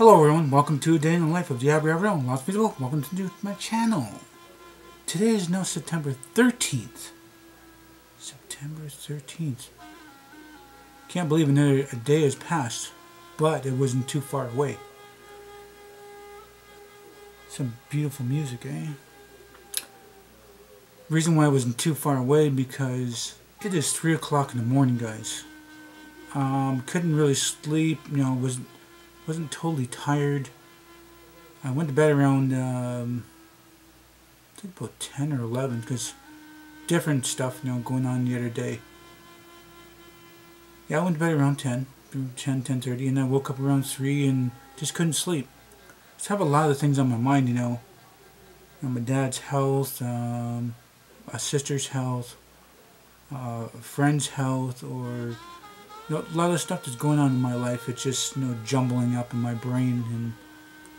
Hello everyone, welcome to a day in the life of the Aboriginal LostPhoenixWolf. Welcome to my channel. Today is now September 13th. September 13th. Can't believe a day has passed, but it wasn't too far away. Some beautiful music, eh? Reason why it wasn't too far away because it is 3 o'clock in the morning, guys. Couldn't really sleep, wasn't totally tired. I went to bed around I think about 10 or 11 because different stuff going on the other day. Yeah, I went to bed around 10:30, and I woke up around 3 and just couldn't sleep. Just have a lot of things on my mind, my dad's health, my sister's health, a friend's health, or a lot of stuff that's going on in my life. It's just jumbling up in my brain and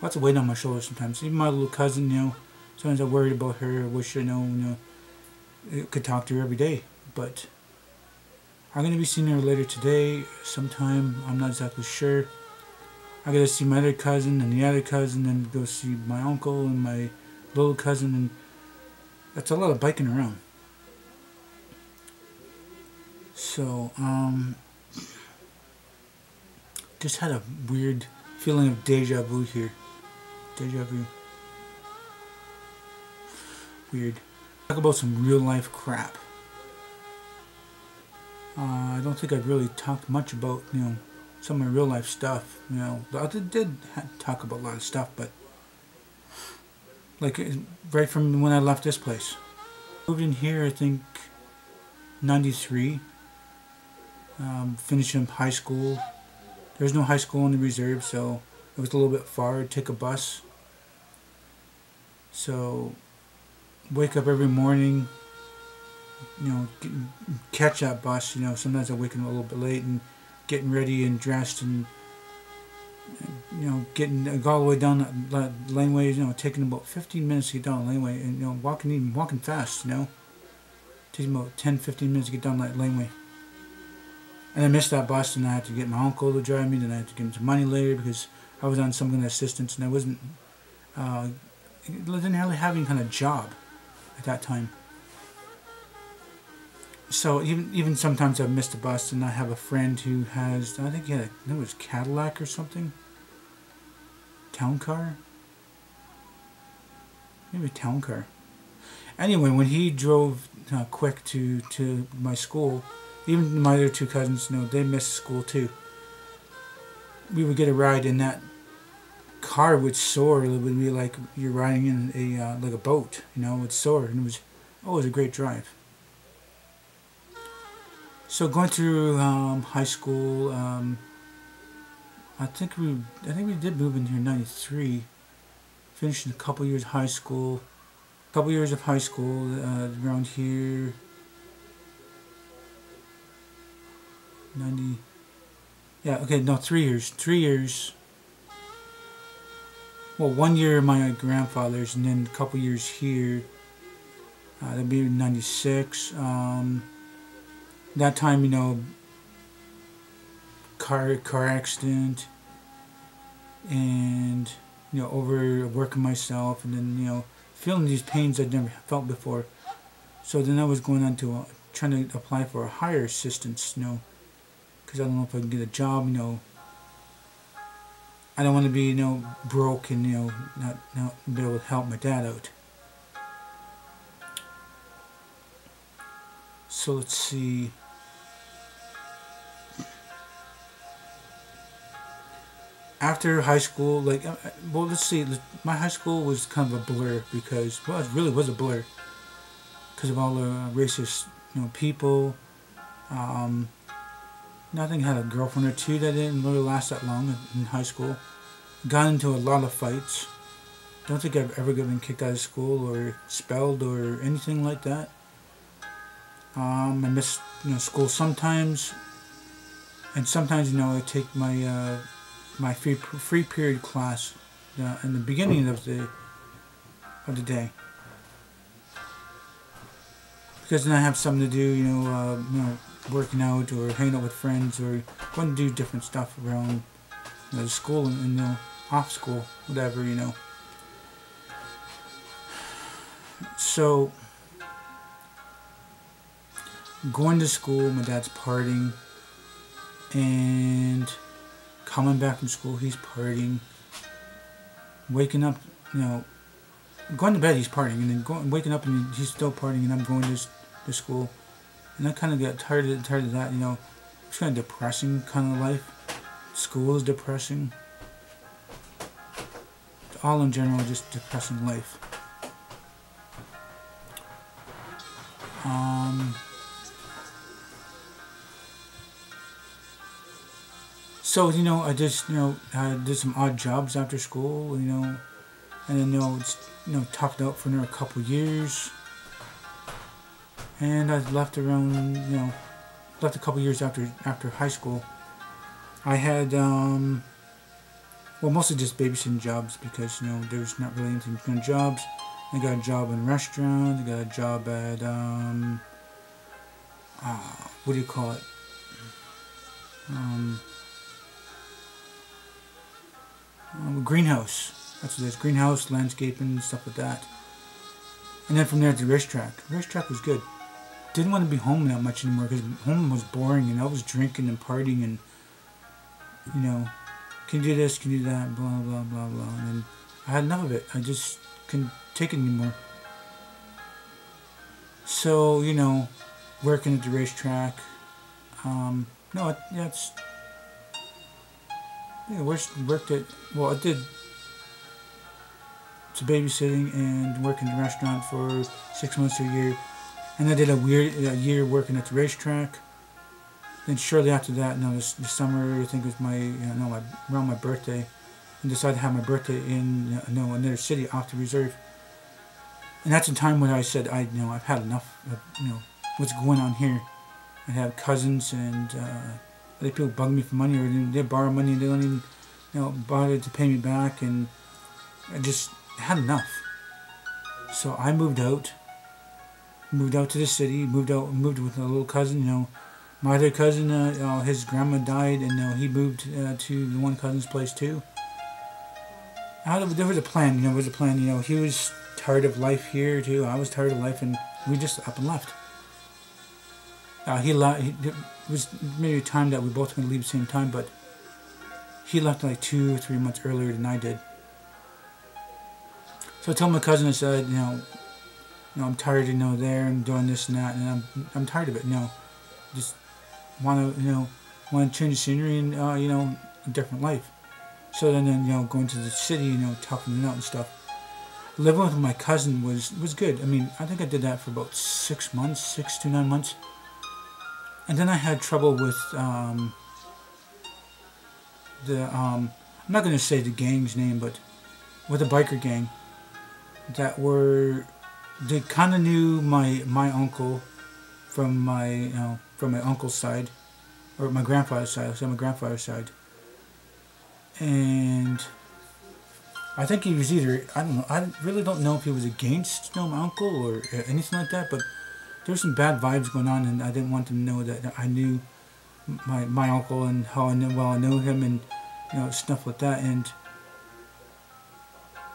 lots of weight on my shoulders sometimes. Even my little cousin, sometimes I worried about her. I wish I could talk to her every day, but I'm gonna be seeing her later today sometime. I'm not exactly sure. I gotta see my other cousin and the other cousin, and go see my uncle and my little cousin, and that's a lot of biking around. So just had a weird feeling of deja vu here. Deja vu. Weird. Talk about some real life crap. I don't think I've really talked much about, some of my real life stuff. I did talk about a lot of stuff, but like right from when I left this place. Moved in here, I think, 93. Finishing up high school. There's no high school in the reserve, so it was a little bit far to take a bus. So, wake up every morning, catch that bus. Sometimes I wake up a little bit late and getting ready and dressed and, getting all the way down that laneway, taking about 15 minutes to get down the laneway, and, walking fast, Takes about 10-15 minutes to get down that laneway. And I missed that bus, and I had to get my uncle to drive me. Then I had to give him some money later because I was on some kind of assistance, and I wasn't, didn't really have any kind of job at that time. So even sometimes I've missed the bus, and I have a friend who has, I think he had it was Cadillac or something, town car, maybe a town car. Anyway, when he drove quick to my school. Even my other two cousins, they missed school too. We would get a ride, and that car would soar. It would be like you're riding in like a boat. It would soar, and it was always a great drive. So going through high school, I think we did move in here in '93. Finished a couple years of high school. Couple years of high school around here. 90. Yeah, okay, no, 3 years. 3 years. Well, 1 year at my grandfather's, and then a couple years here. That'd be 96. That time, car accident, and overworking myself, and then feeling these pains I'd never felt before. So then I was going on to trying to apply for a higher assistance, because I don't know if I can get a job, I don't want to be, broke and, not be able to help my dad out. So let's see. After high school, let's see, my high school was kind of a blur because, well, it really was a blur because of all the racist, people. I think I had a girlfriend or two that didn't really last that long in high school. Got into a lot of fights. Don't think I've ever been kicked out of school or expelled or anything like that. I miss school sometimes, and sometimes I take my my free period class in the beginning of the day, because then I have something to do. Working out or hanging out with friends or going to do different stuff around the school, and off school, whatever, you know. So, going to school, my dad's partying, and coming back from school, he's partying. Waking up, you know, going to bed, he's partying, and then waking up and he's still partying, and I'm going to school. And I kind of got tired of that, you know. It's kind of depressing kind of life. School is depressing. All in general, just depressing life. So, you know, I just, you know, I did some odd jobs after school, you know, and then, you know, it's, you know, toughed out for another couple years. And I left around, you know, left a couple years after high school. I had, well, mostly just babysitting jobs because, you know, there's not really anything kind of jobs. I got a job in a restaurant. I got a job at, what do you call it? Greenhouse. That's what it is. Greenhouse, landscaping, stuff like that. And then from there to the racetrack. The racetrack was good. Didn't want to be home that much anymore because home was boring and I was drinking and partying and, you know, can you do this, can you do that, blah, blah, blah, blah. And then I had enough of it. I just couldn't take it anymore. So, you know, working at the racetrack. No, it's... Yeah, worked at, well, I did some babysitting and working in the restaurant for 6 months to a year. And I did a year working at the racetrack. Then shortly after that, you know, this summer, I think it was around my birthday, and decided to have my birthday in another city off the reserve. And that's the time when I said, I've had enough of, you know, what's going on here. I have cousins and other people bug me for money, or they borrow money and they don't even, you know, bother to pay me back, and I just had enough. So I moved out to the city, moved with a little cousin, you know. My other cousin, his grandma died, and he moved to the one cousin's place too. There was a plan, you know, he was tired of life here too, I was tired of life, and we just up and left. It was maybe a time that we both were going to leave at the same time, but he left like 2 or 3 months earlier than I did. So I told my cousin, I said, you know, I'm tired, you know, there and doing this and that, and I'm tired of it, you know. Just want to change the scenery and, you know, a different life. So then, you know, going to the city, you know, toughing it out and stuff. Living with my cousin was good. I mean, I think I did that for about 6 to 9 months. And then I had trouble with I'm not going to say the gang's name, but with a biker gang they kind of knew my uncle from my uncle's side, or my grandfather's side, and I think he was either, I don't know, I really don't know if he was against, you know, my uncle or anything like that, but there were some bad vibes going on, and I didn't want them to know that I knew my uncle and how I know him, and, you know, stuff like that, and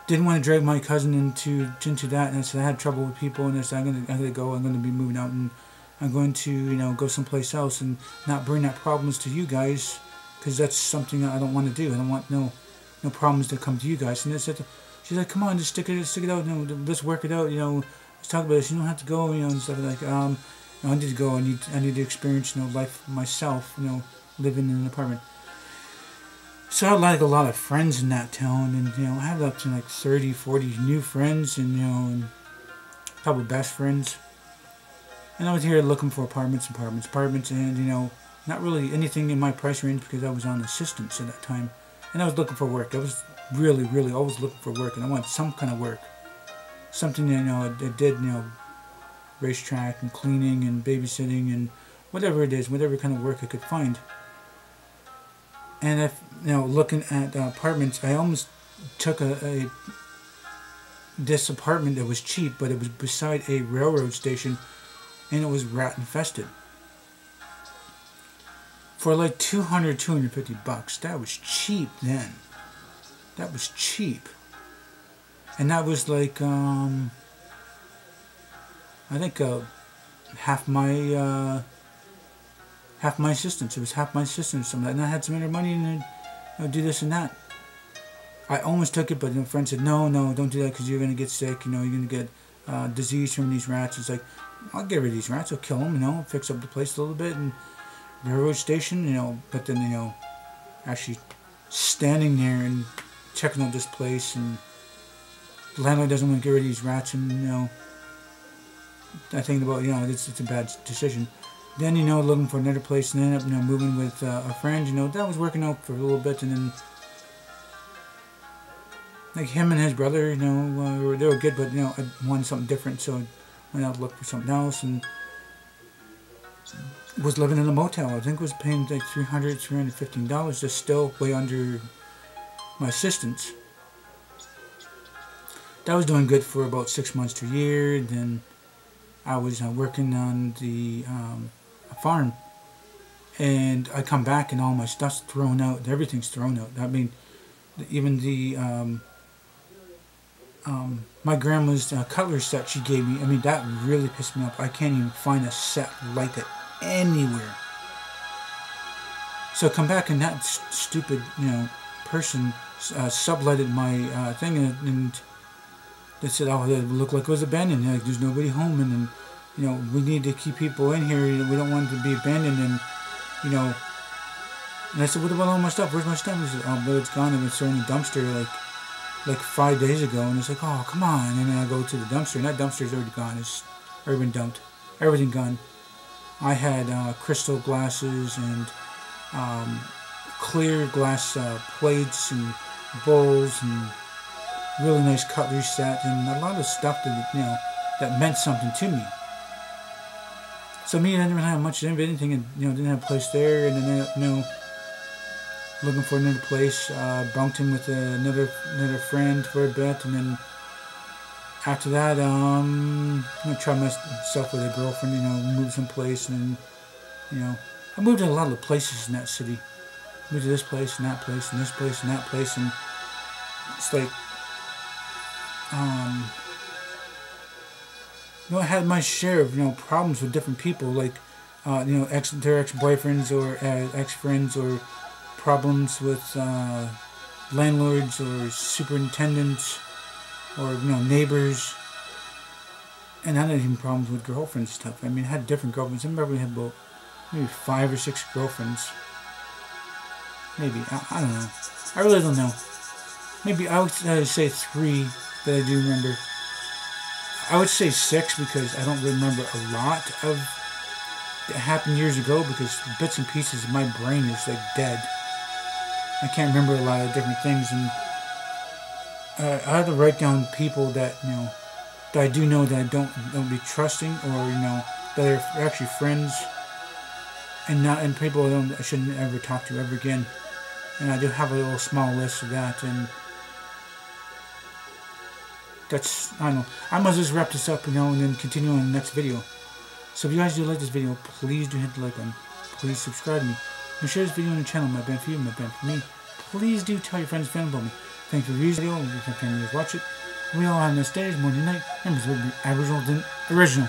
didn't want to drag my cousin into that. And I said I had trouble with people, and I said I'm gonna go. I'm gonna be moving out, and I'm going to, you know, go someplace else and not bring that problems to you guys, because that's something I don't want to do. I don't want no problems to come to you guys. And she's like, come on, just stick it out. You know, let's work it out. You know, let's talk about this. You don't have to go. You know, and stuff like I need to go. I need to experience, you know, life myself. You know, living in an apartment. So I had like a lot of friends in that town, and, you know, I had up to like 30, 40 new friends, and, you know, and a couple of best friends. And I was here looking for apartments, and, you know, not really anything in my price range because I was on assistance at that time. And I was looking for work. I was really, really always looking for work, and I wanted some kind of work. Something, you know, I did, you know, racetrack and cleaning and babysitting and whatever it is, whatever kind of work I could find. And you know, looking at apartments, I almost took this apartment that was cheap, but it was beside a railroad station, and it was rat infested. For like $250. That was cheap then. That was cheap. And that was like, I think half my assistance. It was half my assistance. And I had some other money and do this and that. I almost took it, but a friend said, no, don't do that because you're going to get sick. You're going to get disease from these rats. It's like, I'll get rid of these rats. I'll kill them, fix up the place a little bit. And railroad station, but then, actually standing there and checking out this place, and the landlord doesn't want to get rid of these rats, and, I think about, it's a bad decision. Then, looking for another place, and ended up, moving with a friend, that was working out for a little bit, and then, like, him and his brother, they were good, but, I wanted something different, so I went out to look for something else, and was living in a motel. I think was paying like $315, just still way under my assistance. That was doing good for about 6 months to a year. Then I was working on the farm, and I come back and all my stuff's thrown out. Everything's thrown out. I mean, even the my grandma's cutlery set she gave me. I mean, that really pissed me off. I can't even find a set like it anywhere. So I come back, and that stupid, person subletted my thing, and they said, oh, it looked like it was abandoned. Like, there's nobody home, and we need to keep people in here. We don't want it to be abandoned, and and I said, what about all my stuff? Where's my stuff? He said, oh, but it's gone. It was thrown in a dumpster like 5 days ago. And it's like, oh, come on. And then I go to the dumpster, and that dumpster's already gone. It's already been dumped. Everything gone. I had crystal glasses and clear glass plates and bowls and really nice cutlery set and a lot of stuff that that meant something to me. So me, I didn't really have much of anything, and didn't have a place there, and then looking for another place. Bunked in with another friend for a bit, and then after that, tried myself with a girlfriend, moved someplace, and I moved to a lot of places in that city. Moved to this place and that place and this place and that place, and it's like, I had my share of problems with different people, like their ex-boyfriends or ex-friends, or problems with landlords or superintendents, or neighbors, and I had even problems with girlfriends and stuff. I mean, I had different girlfriends. I remember we had about maybe 5 or 6 girlfriends. Maybe, I don't know. I really don't know. Maybe I would say 3 that I do remember. I would say 6 because I don't remember a lot of that happened years ago, because bits and pieces of my brain is like dead. I can't remember a lot of different things, and I have to write down people that that I do know that I don't be trusting, or that are actually friends, and people I shouldn't ever talk to ever again. And I do have a little small list of that, and that's, I don't know. I must just wrap this up, and then continue on the next video. So if you guys do like this video, please do hit the like button. Please subscribe to me. And share this video on your channel. My band for you, my band for me. Please do tell your friends and family about me. Thank you for viewing the video, and if you can watch it. We all have nice days, morning, night. Remember, we'll be Aboriginal than original.